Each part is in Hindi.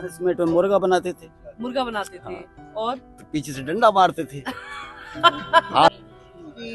पनिशमेंट में मुर्गा बनाते थे, मुर्गा बनाते थे और तो पीछे से डंडा मारते थे।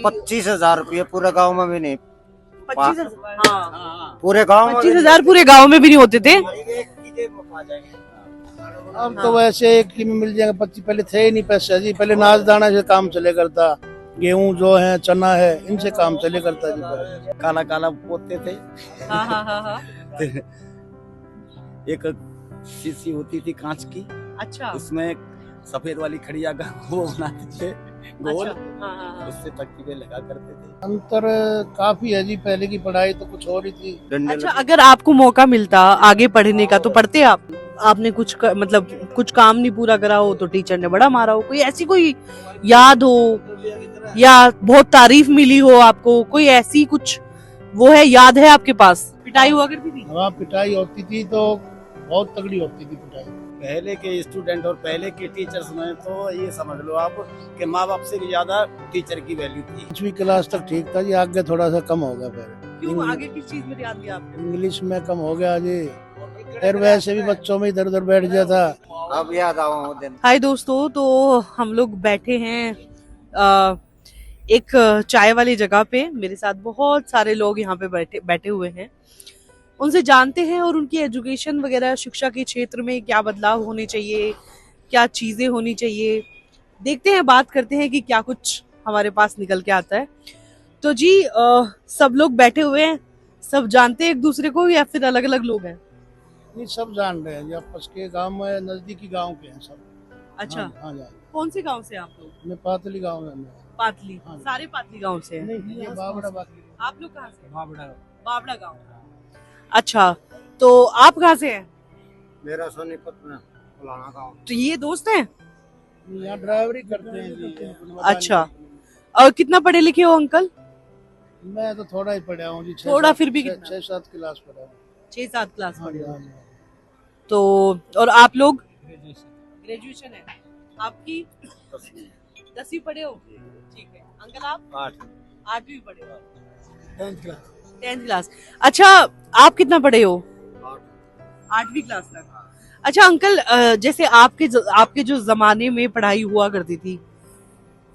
25,000 रुपये पूरे गांव में भी नहीं, 25,000। हाँ, पूरे गांव में 25,000 पूरे गांव में भी नहीं होते थे। अब तो वैसे एक ही में मिल जाएगा। 25 पहले थे ही नहीं पैसे जी, पहले नाच दाना से काम चले करता, गेहूं जो है चना है इनसे काम चले करता जी। काला काला पोतते थे। हाँ हाँ हाँ हाँ। एक शीशी होती थी कांच की, अच्छा उसमें सफेद वाली खड़िया का वो बनाते थे गोल, अच्छा। हाँ हाँ हाँ। उससे तख्ती पे लगा करते थे। अंतर काफी है जी, पहले की पढ़ाई तो कुछ और ही थी। डंडे अच्छा, अगर आपको मौका मिलता आगे पढ़ने का तो पढ़ते आप? आपने मतलब कुछ काम नहीं पूरा करा हो तो टीचर ने बड़ा मारा हो, कोई ऐसी कोई याद हो या बहुत तारीफ मिली हो आपको, कोई ऐसी कुछ वो है, याद है आपके पास? पिटाई हुआ करती थी? वहाँ पिटाई होती थी तो बहुत तगड़ी होती थी पिटाई। पहले के स्टूडेंट और पहले के टीचर्स में तो ये समझ लो आप कि माँ बाप से भी ज्यादा टीचर की वैल्यू थी। 5वीं क्लास तक ठीक था जी, आगे थोड़ा सा कम हो गया। क्यों, आगे किस चीज में ध्यान दिया आपने? इंग्लिश में कम हो गया जी, फिर वैसे भी बच्चों में इधर उधर बैठ गया था। अब याद आओ वो दिन। हाय दोस्तों, तो हम लोग बैठे हैं एक चाय वाली जगह पे। मेरे साथ बहुत सारे लोग यहाँ पे बैठे हुए हैं। उनसे जानते हैं और उनकी एजुकेशन वगैरह, शिक्षा के क्षेत्र में क्या बदलाव होने चाहिए, क्या चीजें होनी चाहिए, देखते हैं, बात करते हैं कि क्या कुछ हमारे पास निकल के आता है। तो जी सब लोग बैठे हुए हैं, सब जानते हैं एक दूसरे को या फिर अलग अलग लोग हैं? नहीं, सब जान रहे हैं जी, आपस के गांव में, नजदीकी गांव के हैं सब। अच्छा, हाँ जी। कौन से गांव से आप लोग? मैं पातली गांव में हूँ। पातली? हाँ। सारे पातली गांव से हैं? नहीं, ये बाबड़ा बाकी। आप लोग कहाँ से? बाबड़ा। बावड़ा गांव। अच्छा, तो आप कहाँ से हैं? मेरा सोनीपत में फलाना गाँव। तो ये दोस्त हैं? यहाँ ड्राइवरी करते हैं जी। अच्छा, और कितना पढ़े लिखे हो अंकल? मैं तो थोड़ा ही पढ़ा हूँ जी, थोड़ा फिर भी कितना? 6-7 क्लास पढ़ा हूँ। 6-7 क्लास हाँ पढ़े जी, हो। हाँ जी। तो और आप लोग? ग्रेजुएशन है आपकी? 10वीं पढ़े हो? ठीक है। अंकल आप? 8वीं पढ़े हो? 10th class. अच्छा, आप कितना पढ़े हो? 8वीं क्लास तक। अच्छा अंकल, जैसे आपके जो जमाने में पढ़ाई हुआ करती थी,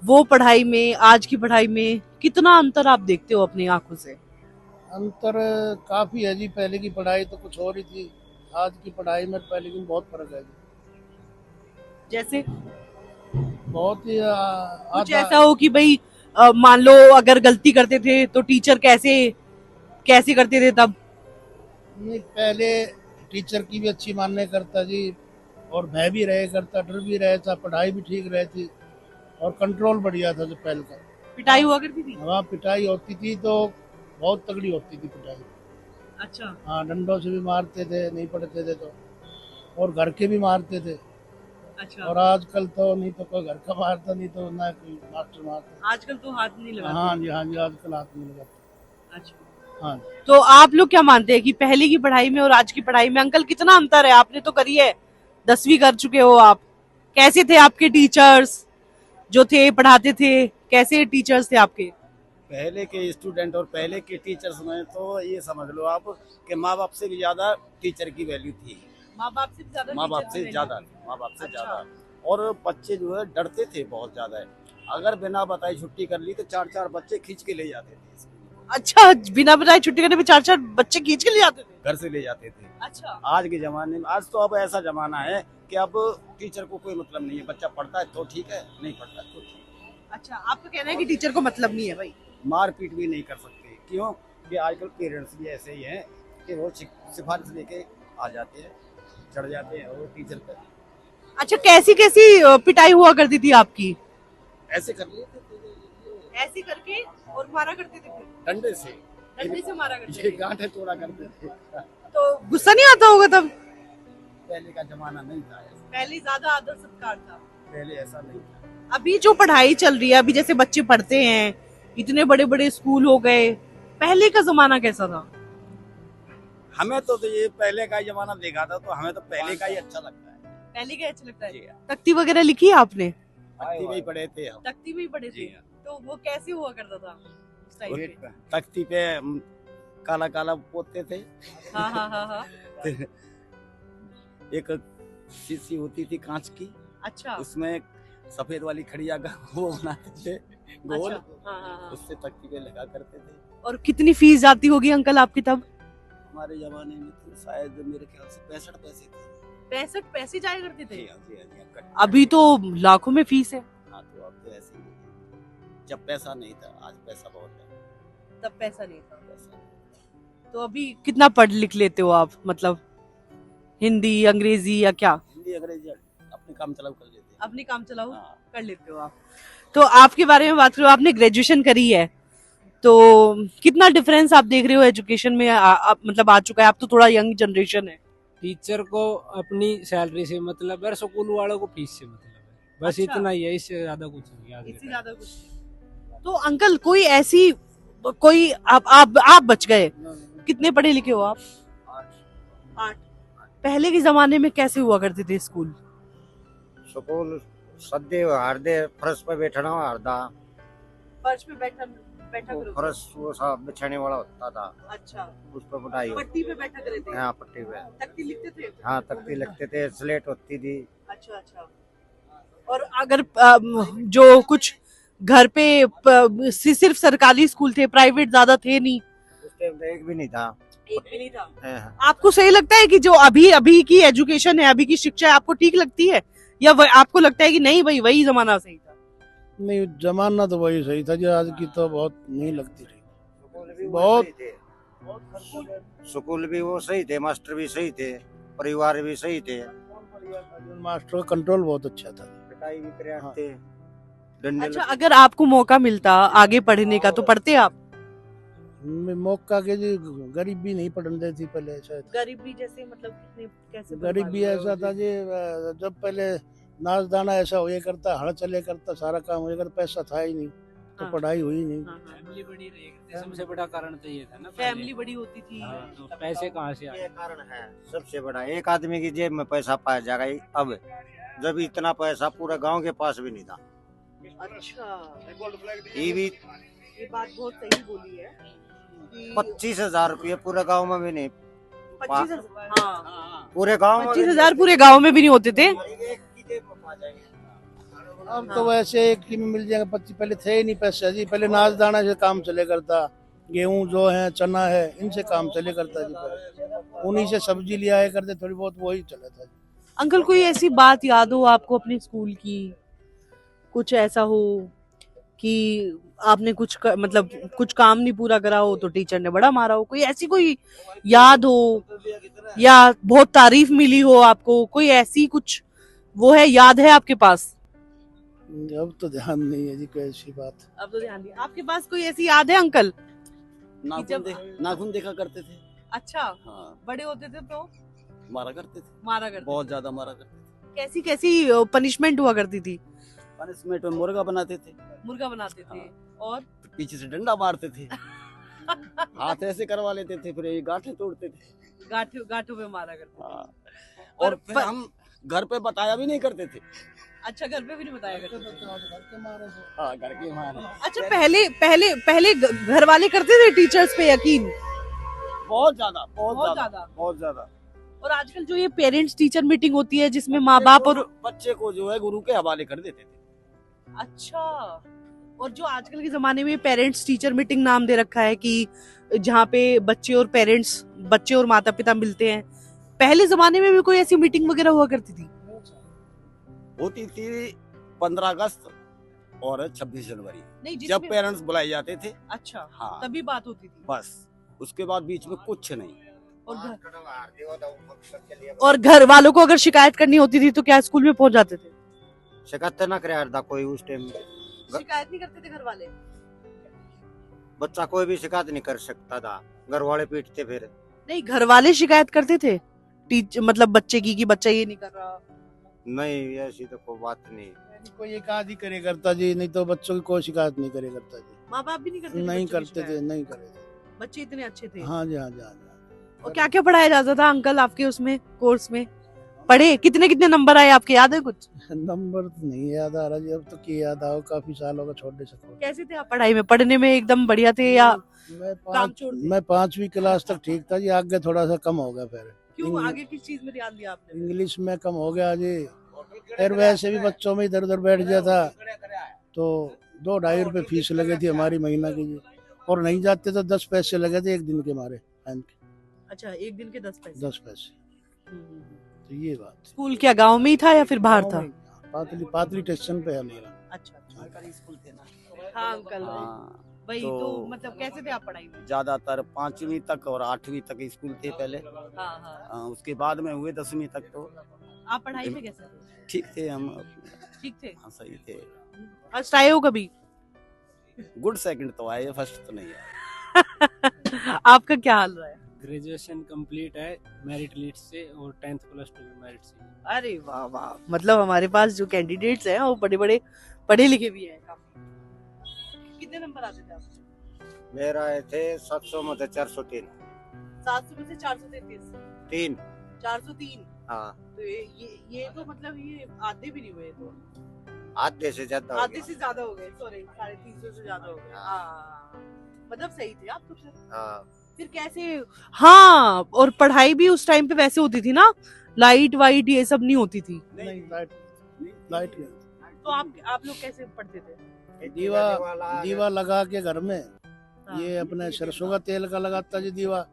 वो पढ़ाई में आज की पढ़ाई में कितना अंतर आप देखते हो अपनी आंखों से? अंतर काफी है जी, पहले की पढ़ाई तो कुछ और ही थी, आज की पढ़ाई में पहले की बहुत फर्क है जी। जैसे बहुत ही कुछ ऐसा हो कि भाई मान लो अगर गलती करते थे तो टीचर कैसे करते थे तब? नहीं, पहले टीचर की भी अच्छी मानने करता जी, और भय भी रहे करता, डर भी रहे था, पढ़ाई भी ठीक रहती और कंट्रोल बढ़िया था जो पहले का। पिटाई हुआ करती थी? वहाँ पिटाई होती थी तो बहुत तगड़ी होती थी पिटाई। अच्छा हाँ, डंडों से भी मारते थे, नहीं पढ़ते थे तो, और घर के भी मारते थे। अच्छा। और आजकल तो नहीं तो कोई घर का मारता, नहीं तो ना कोई मास्टर मारता। आजकल तो हाथ नहीं लगाते। हाँ जी, हाँ जी, आजकल हाथ नहीं लगाते। अच्छा, हाँ, तो आप लोग क्या मानते हैं कि पहले की पढ़ाई में और आज की पढ़ाई में अंकल कितना अंतर है? आपने तो करी है, 10वीं कर चुके हो आप। कैसे थे आपके टीचर्स जो थे, पढ़ाते थे? कैसे टीचर्स थे आपके? पहले के स्टूडेंट और पहले के टीचर्स में तो ये समझ लो आप कि माँ बाप से भी ज्यादा टीचर की वैल्यू थी। माँ बाप से ज्यादा? माँ बाप से ज्यादा, माँ बाप से अच्छा। ज्यादा। और बच्चे जो है डरते थे बहुत ज्यादा। अगर बिना बताए छुट्टी कर ली तो 4-4 बच्चे खींच के ले जाते थे, अच्छा, बिना बताए छुट्टी करने पे 4-4 बच्चे खींच के ले जाते थे? घर से ले जाते थे। अच्छा। आज के जमाने में, आज तो अब ऐसा जमाना है कि अब टीचर को कोई मतलब नहीं है, बच्चा पढ़ता है तो ठीक है, नहीं पढ़ता तो ठीक है। अच्छा, आपका कहना है कि टीचर को मतलब नहीं है भाई? मारपीट भी नहीं कर सकते, क्यों कि आजकल पेरेंट्स भी ऐसे ही हैं कि वो सिफारिश लेके आ जाते हैं, चढ़ जाते हैं वो टीचर पर। अच्छा, कैसी कैसी पिटाई हुआ करती थी आपकी? ऐसे कर लेते थे, ऐसे करके और मारा करते थे फिर? डंडे से, डंडे से मारा करते ये थे? गांठें तोड़ा करते थे। तो गुस्सा नहीं आता होगा तब? पहले का जमाना नहीं था ऐसा, पहले ज्यादा आदर सत्कार था, पहले ऐसा नहीं था। अभी जो पढ़ाई चल रही है, अभी जैसे बच्चे पढ़ते हैं, इतने बड़े बड़े स्कूल हो गए, पहले का जमाना कैसा था? हमें तो ये पहले का जमाना देखा था तो हमें तो पहले का ही अच्छा लगता है। पहले का अच्छा लगता जी है? हाँ। तख्ती वगैरह लिखी है आपने? तख्ती में ही पढ़े थे हम। तख्ती में ही पढ़े थे? जी हाँ। तो वो कैसे हुआ करता था उस टाइम पे? तख्ती पे काला काला पोतते थे। हाँ हाँ हाँ हाँ। एक शीशी होती थी कांच की, अच्छा उसमें सफेद वाली खड़िया का वो बनाते थे गोल, अच्छा हाँ। उससे तख्ती पे लगा करते थे। और कितनी फीस जाती होगी अंकल आपकी तब? हमारे जमाने में तो शायद मेरे ख्याल से 65 पैसे थे। 65 पैसे जाया करते थे? जी हाँ, जी हाँ, जी हाँ, अभी तो लाखों में फीस है। हाँ, तो अब तो ऐसे ही है। जब पैसा नहीं था, आज पैसा बहुत है। तब पैसा नहीं था। पैसा नहीं। तो अभी कितना पढ़ लिख लेते हो आप, मतलब हिंदी अंग्रेजी या क्या? हिंदी अंग्रेजी अपने काम चलाओ कर लेते हैं। अपनी काम चलाओ हाँ। कर लेते हो आप। तो आपके बारे में बात करो, आपने ग्रेजुएशन करी है, तो कितना डिफरेंस आप देख रहे हो एजुकेशन में मतलब आ चुका है? आप तो थोड़ा यंग जनरेशन है। टीचर को अपनी सैलरी से मतलब है, स्कूल वालों को फीस से मतलब है, बस अच्छा। इतना ही है, इससे ज्यादा कुछ नहीं है आगे इससे का। ज्यादा कुछ नहीं। तो अंकल कोई ऐसी कोई आप बच गए, कितने पढ़े लिखे हो आप? 8। पहले के जमाने में कैसे हुआ करते थे स्कूल? स्कूल सद्दे हारदे फर्श पे बैठना हारदा, फर्श पे बैठा करो। फर्श वो सब बिछाने वाला होता था, अच्छा, उस पर पढ़ाई होती। पट्टी पे बैठा करे थे? हाँ, पट्टी पे। तख्ती लिखते थे? हाँ, तख्ती लगते थे, स्लेट होती थी। अच्छा अच्छा। और अगर जो कुछ घर पे सिर्फ सरकारी स्कूल थे, प्राइवेट ज्यादा थे नहीं? उस टाइम तो एक भी नहीं था। एक भी नहीं था। हाँ। आपको सही लगता है कि जो अभी अभी की एजुकेशन है, अभी की शिक्षा है, आपको ठीक लगती है, या आपको लगता है कि नहीं भाई वही जमाना सही था? नहीं, जमाना तो वही सही था जो आज की तो बहुत नहीं लगती रही। स्कूल भी वो बहुत- सही थे, स्कूल भी वो सही थे, मास्टर भी सही थे, परिवार भी सही थे, मास्टर का कंट्रोल बहुत अच्छा था। पिटाई भी करे हाँ। थे, डंडे अच्छा, लगे। अगर आपको मौका मिलता आगे पढ़ने का तो पढ़ते आप? मौका के जी, गरीबी नहीं पढ़ने देती पहले शायद। गरीबी जैसे मतलब कैसे? गरीबी ऐसा था जी, जब पहले नाच दाना ऐसा होया करता, हड़ चले करता, सारा काम होया करता, पैसा था ही नहीं, तो हाँ। पढ़ाई हुई नहीं। फैमिली बड़ी रही करती, सबसे बड़ा कारण तो ये था ना पहले। फैमिली बड़ी होती थी। हाँ, तो पैसे कहाँ से आए? ये कारण है सबसे बड़ा, एक आदमी की जेब में पैसा पाया जाएगा। अब जब इतना पैसा पूरा गांव के पास भी नहीं था। अच्छा, ये बात बहुत सही बोली है कि 25,000 रुपये पूरे गांव में भी नहीं, 25,000। हाँ, पूरे गांव में 25,000 पूरे गांव में भी नहीं होते थे। एक की जेब में पा जाएंगे। अब तो वैसे एक ही में मिल जाएगा 25, पहले थे ही नहीं पैसे जी, पहले नाच दाना से काम चले करता, गेहूं जो है, चना है, इनसे काम चले करता जी, पहले उन्हीं से सब्जी ले आए करते, थोड़ी बहुत वही चला था जी। अंकल कोई ऐसी बात याद हो आपको अपने स्कूल की, कुछ ऐसा हो कि आपने मतलब कुछ काम नहीं पूरा करा हो तो टीचर ने बड़ा मारा हो, कोई ऐसी कोई याद हो, या बहुत तारीफ मिली हो आपको, कोई ऐसी कुछ वो है, याद है आपके पास? अब तो ध्यान नहीं है जी कोई ऐसी बात। अब तो ध्यान दिया। आपके पास कोई ऐसी याद है अंकल? नाखून देखा करते थे। अच्छा, हाँ, बड़े होते थे तो मारा करते थे, मारा करते बहुत ज्यादा मारा करते थे। कैसी कैसी पनिशमेंट हुआ करती थी? पनिशमेंट में मुर्गा बनाते थे, मुर्गा बनाते थे, और पीछे से डंडा मारते थे, हाथ ऐसे करवा लेते थे, फिर ये गांठें तोड़ते थे। गांठों पे मारा करते थे। हाँ। और फिर हम घर पे बताया भी नहीं करते थे। अच्छा, घर पे भी नहीं बताया करते थे। हाँ, घर के मारे। अच्छा, पहले घर वाले करते थे टीचर्स पे यकीन? बहुत ज्यादा, बहुत ज्यादा। बहुत ज्यादा। और आजकल जो ये पेरेंट्स टीचर मीटिंग होती है जिसमें माँ बाप और बच्चे को जो है गुरु के हवाले कर देते थे। अच्छा, और जो आजकल के जमाने में पेरेंट्स टीचर मीटिंग नाम दे रखा है कि जहाँ पे बच्चे और माता पिता मिलते हैं, पहले जमाने में भी कोई ऐसी मीटिंग वगैरह हुआ करती थी? होती थी 15 अगस्त और 26 जनवरी, नहीं, जब जिसमें पेरेंट्स बुलाए जाते थे। अच्छा, हाँ, तभी बात होती थी। बस उसके बाद बीच में कुछ नहीं। और घर वालों को अगर शिकायत करनी होती थी तो क्या स्कूल में पहुंच जाते थे? शिकायत ना करे हरदा कोई उस टाइम में, शिकायत नहीं करते थे घर वाले? बच्चा कोई भी शिकायत नहीं कर सकता था, घर वाले पीटते फिर। नहीं, घर वाले शिकायत करते थे मतलब बच्चे की, कि बच्चा ये नहीं कर रहा? नहीं, ऐसी तो कोई बात नहीं। कोई एक आध ही करे करता जी, नहीं तो बच्चों की कोई शिकायत नहीं करे करता जी। माँ बाप भी नहीं करते थे? नहीं बच्चों की करते थे, शिकायत? नहीं करे थे। बच्चे इतने अच्छे थे? हाँ जी, हाँ जी, हाँ जी। और क्या क्या पढ़ाया जाता था अंकल आपके उसमें कोर्स में? पढ़े कितने कितने नंबर आए आपके, याद है कुछ? नंबर तो नहीं याद आ रहा जी, अब तो की याद आओ, काफी साल होगा छोटे से। कैसे थे आप पढ़ाई में? पढ़ने में एकदम बढ़िया थे या मैं काम छोड़ दिया? मैं 5वीं क्लास तक ठीक था जी, आगे थोड़ा सा कम हो गया फिर। क्यों आगे किस चीज में ध्यान दिया आपने? इंग्लिश में कम हो गया जी, फिर वैसे भी बच्चों में इधर उधर बैठ गया था, तो 2-2.5 रुपए फीस लगे थी हमारी महीना की जी, और नहीं जाते तो 10 पैसे लगे थे एक दिन के हमारे फाइन के। अच्छा, एक दिन के 10 पैसे। 10 पैसे, तो ये बात। स्कूल क्या गांव में ही था या फिर बाहर था? पातली स्टेशन पे है हमारा। अच्छा, सरकारी स्कूल थे ना। हाँ अंकल, हाँ, वही तो- तो मतलब कैसे थे आप पढ़ाई में? ज्यादातर 5वीं तक और 8वीं तक स्कूल थे पहले। हाँ। उसके बाद में हुए 10वीं तक, तो आप पढ़ाई में कैसे थे? ठीक थे हम। ठीक थे? हाँ, सही थे। फर्स्ट आए हो कभी? गुड सेकंड तो आए, फर्स्ट तो नहीं आए। आपका क्या हाल रहा है? ग्रेजुएशन कंप्लीट है मेरिट लिस्ट से, और 10th प्लस 2 में मेरिट से। अरे वाह वाह, मतलब हमारे पास जो कैंडिडेट्स हैं वो बड़े बड़े पढ़े लिखे भी हैं काफी। कितने नंबर आते थे आपके? मेरा आए थे 700 में थे 403। 700 में से 433। 3। 403। हाँ, तो ये तो मतलब ये आधे भी नहीं हुए, तो आधे से ज्यादा हो आधे गया। से ज्यादा हो गए, सॉरी 350 से ज्यादा हो गए। हाँ, मतलब सही थे आप तो फिर। हाँ, फिर कैसे? हाँ, और पढ़ाई भी उस टाइम पे वैसे होती थी ना, लाइट वाइट ये सब नहीं होती थी। नहीं, लाइट नहीं। तो आप लोग कैसे पढ़ते थे? दीवा लगा के घर में, हाँ। ये अपने सरसों का तेल का लगाता जी दीवा,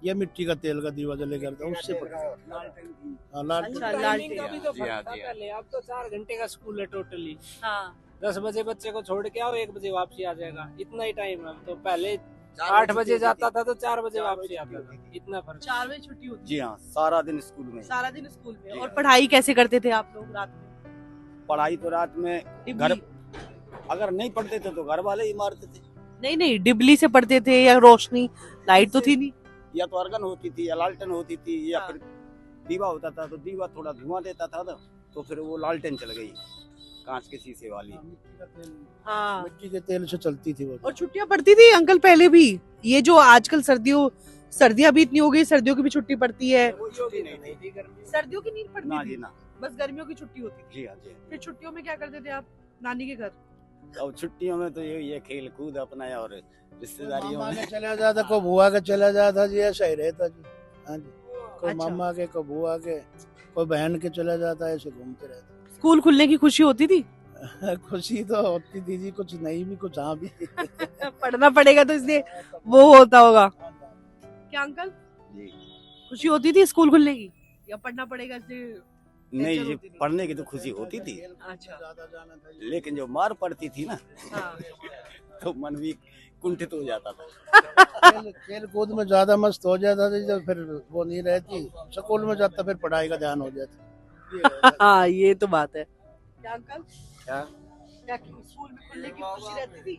ये मिट्टी का तेल का दीवा जले करता, उससे पढ़ता। हाँ, लालटेन। अच्छा, टाइमिंग का भी तो जी हाँ, फर्क था जी हाँ। पहले। अब तो 4 घंटे का स्कूल है टोटली। हाँ, 10 बजे बच्चे को छोड़ के आओ, 1 बजे वापसी आ जाएगा, इतना ही टाइम है। अब तो पहले 8 बजे जाता था तो 4 बजे वापसी आता था, इतना फर्क। 4 बजे छुट्टी होती जी हाँ, सारा दिन स्कूल में। सारा दिन स्कूल में। जी और हाँ। पढ़ाई कैसे करते थे आप लोग रात में? पढ़ाई तो रात में घर, अगर नहीं पढ़ते थे तो घर वाले ही मारते थे। नहीं, डिबली से पढ़ते थे या रोशनी? लाइट तो थी नहीं। या तो अर्गन होती थी या लालटेन होती थी, या हाँ। फिर दीवा होता था तो दीवा थोड़ा धुआं देता था ना, तो फिर वो लालटेन चल गई, कांच के शीशे वाली। हाँ, मिट्टी के तेल से चलती थी वो। और छुट्टियां पड़ती थी अंकल पहले भी? ये जो आजकल सर्दियां भी इतनी हो गई, सर्दियों की भी छुट्टी पड़ती है। सर्दियों की नहीं ना पड़ती जी थी, ना। बस गर्मियों की छुट्टी होती थी। जी हाँ, जी फिर छुट्टियों में क्या करते थे आप? नानी के घर? अब छुट्टियों में तो ये खेल कूद अपना, और रिश्तेदारियों मामा में। के चला जाता, को बुआ के चला जाता जी, ऐसा ही रहता जी। हाँ जी, कोई अच्छा। मामा के, कोई बुआ के, कोई बहन के चला जाता, ऐसे घूमते रहते। स्कूल खुलने की खुशी होती थी? खुशी तो होती थी जी, कुछ नहीं भी कुछ हाँ भी। पढ़ना पड़ेगा तो इसलिए वो होता होगा क्या अंकल? जी खुशी होती थी स्कूल खुलने की, या पढ़ना पड़ेगा इसलिए? नहीं टेंशन जी, होती थी? पढ़ने की तो खुशी होती थी, अच्छा। लेकिन जो मार पड़ती थी ना, हाँ। तो मन भी कुंठित हो जाता था। खेल कूद में ज्यादा मस्त हो जाता था, जब फिर वो नहीं रहती, स्कूल में जाता फिर पढ़ाई का ध्यान हो जाता। हाँ, ये तो बात है। क्या अंकल? क्या क्या स्कूल में खुलने की खुशी रहती थी?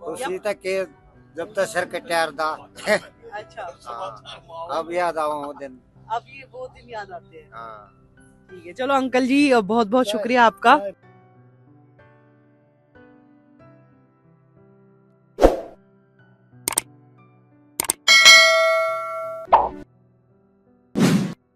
खुशी तक के जब तक सर कटार था। अच्छा, हाँ, अब याद आओ वो दिन। अब ये वो दिन याद आते हैं। हाँ। ठीक है, चलो अंकल जी बहुत बहुत शुक्रिया आपका।